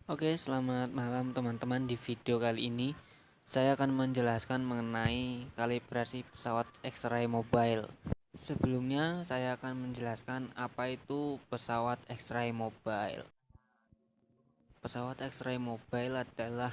Oke, selamat malam teman-teman. Di video kali ini saya akan menjelaskan mengenai kalibrasi pesawat X-ray mobile. Sebelumnya saya akan menjelaskan apa itu pesawat X-ray mobile. Pesawat X-ray mobile adalah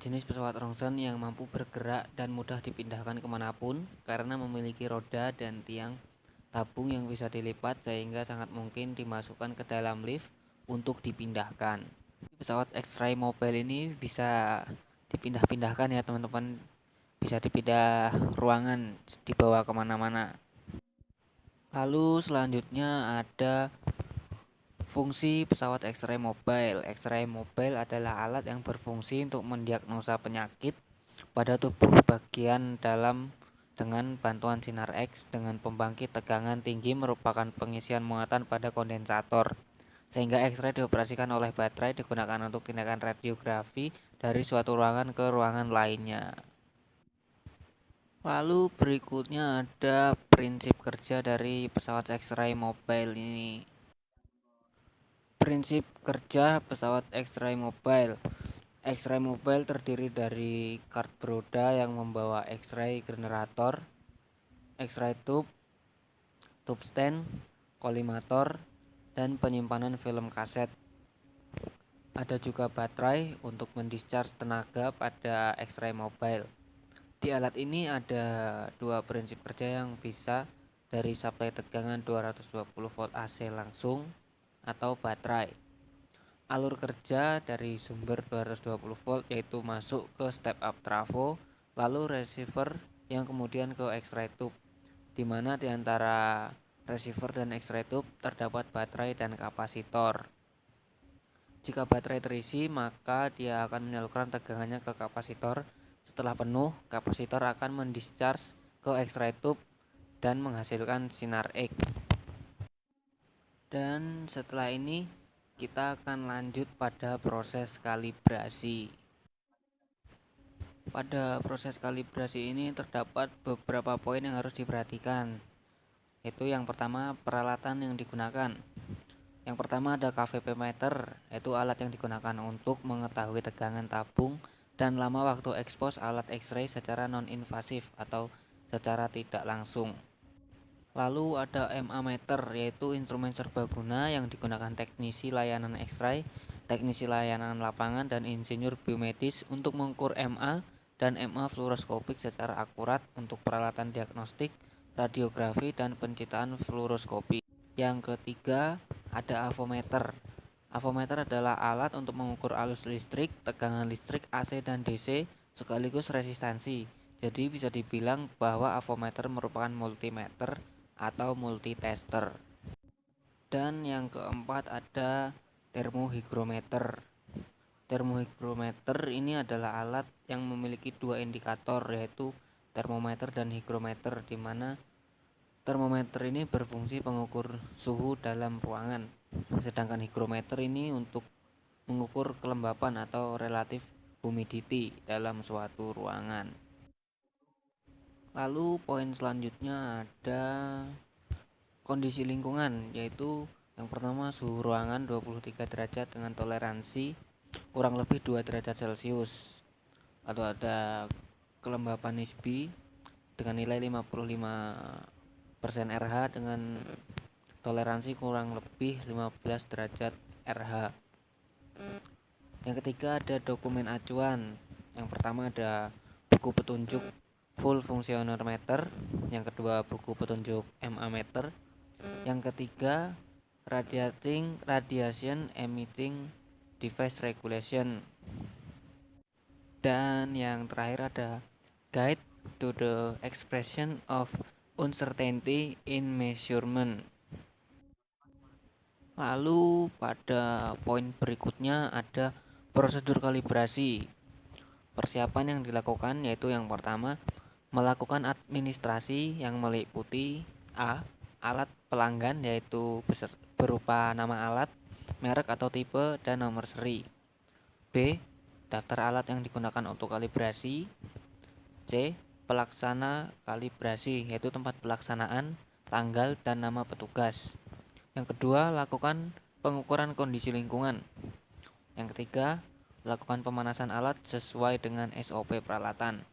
jenis pesawat rongsen yang mampu bergerak dan mudah dipindahkan kemanapun karena memiliki roda dan tiang tabung yang bisa dilipat sehingga sangat mungkin dimasukkan ke dalam lift untuk dipindahkan. Pesawat X-ray mobile ini bisa dipindah-pindahkan ya teman-teman, bisa dipindah ruangan, dibawa kemana-mana. Lalu selanjutnya ada fungsi pesawat X-ray mobile. X-ray mobile adalah alat yang berfungsi untuk mendiagnosa penyakit pada tubuh bagian dalam dengan bantuan sinar X dengan pembangkit tegangan tinggi merupakan pengisian muatan pada kondensator. Sehingga X-ray dioperasikan oleh baterai digunakan untuk tindakan radiografi dari suatu ruangan ke ruangan lainnya. Lalu berikutnya ada prinsip kerja dari pesawat X-ray mobile ini. Prinsip kerja pesawat X-ray mobile. X-ray mobile terdiri dari kart beroda yang membawa X-ray generator, X-ray tube, tube stand, kolimator, dan penyimpanan film kaset. Ada juga baterai untuk mendischarge tenaga pada X-ray mobile. Di alat ini ada dua prinsip kerja yang bisa dari suplai tegangan 220 volt AC langsung atau baterai. Alur kerja dari sumber 220 volt yaitu masuk ke step up trafo, lalu receiver yang kemudian ke X-ray tube, di mana di antara receiver dan X-ray tube terdapat baterai dan kapasitor. Jika baterai terisi, maka dia akan menyalurkan tegangannya ke kapasitor. Setelah penuh, kapasitor akan mendischarge ke X-ray tube dan menghasilkan sinar X. Dan setelah ini kita akan lanjut pada proses kalibrasi. Pada proses kalibrasi ini terdapat beberapa poin yang harus diperhatikan. Yaitu yang pertama, peralatan yang digunakan. Yang pertama ada KVP meter, yaitu alat yang digunakan untuk mengetahui tegangan tabung dan lama waktu ekspos alat X-ray secara non-invasif atau secara tidak langsung. Lalu ada MA meter, yaitu instrumen serbaguna yang digunakan teknisi layanan X-ray, teknisi layanan lapangan, dan insinyur biomedis untuk mengukur MA dan MA fluoroskopik secara akurat untuk peralatan diagnostik, radiografi, dan pencitraan fluoroskopi. Yang ketiga ada avometer. Avometer adalah alat untuk mengukur arus listrik, tegangan listrik AC dan DC sekaligus resistansi. Jadi bisa dibilang bahwa avometer merupakan multimeter atau multitester. Dan yang keempat ada termohygrometer. Termohygrometer ini adalah alat yang memiliki dua indikator, yaitu termometer dan hygrometer, di mana termometer ini berfungsi mengukur suhu dalam ruangan, sedangkan hygrometer ini untuk mengukur kelembapan atau relatif humidity dalam suatu ruangan. Lalu poin selanjutnya ada kondisi lingkungan, yaitu yang pertama suhu ruangan 23 derajat dengan toleransi kurang lebih 2 derajat Celcius, atau ada kelembapan nisbi dengan nilai 55% RH dengan toleransi kurang lebih 15 derajat RH. Yang ketiga ada dokumen acuan. Yang pertama ada buku petunjuk full functionometer, yang kedua buku petunjuk MA meter, yang ketiga radiation emitting device regulation, dan yang terakhir ada guide to the expression of uncertainty in measurement. Lalu pada poin berikutnya ada prosedur kalibrasi. Persiapan yang dilakukan yaitu yang pertama, melakukan administrasi yang meliputi A. Alat pelanggan, yaitu berupa nama alat, merek atau tipe, dan nomor seri. B. Daftar alat yang digunakan untuk kalibrasi. C. Pelaksana kalibrasi, yaitu tempat pelaksanaan, tanggal, dan nama petugas. Yang kedua, lakukan pengukuran kondisi lingkungan. Yang ketiga, lakukan pemanasan alat sesuai dengan SOP peralatan.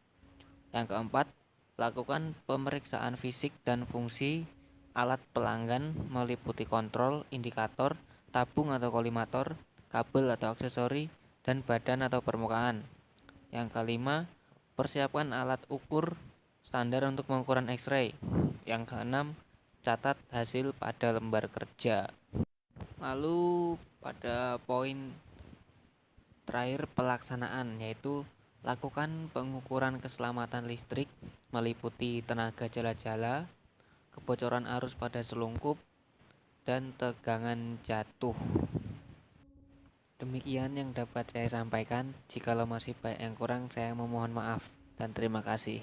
Yang keempat, lakukan pemeriksaan fisik dan fungsi alat pelanggan meliputi kontrol, indikator, tabung atau kolimator, kabel atau aksesori, dan badan atau permukaan. Yang kelima, persiapkan alat ukur standar untuk pengukuran X-ray. Yang keenam, catat hasil pada lembar kerja. Lalu pada poin terakhir pelaksanaan, yaitu lakukan pengukuran keselamatan listrik meliputi tenaga jala-jala, kebocoran arus pada selungkup, dan tegangan jatuh. Demikian yang dapat saya sampaikan. Jikalau masih banyak yang kurang, saya memohon maaf dan terima kasih.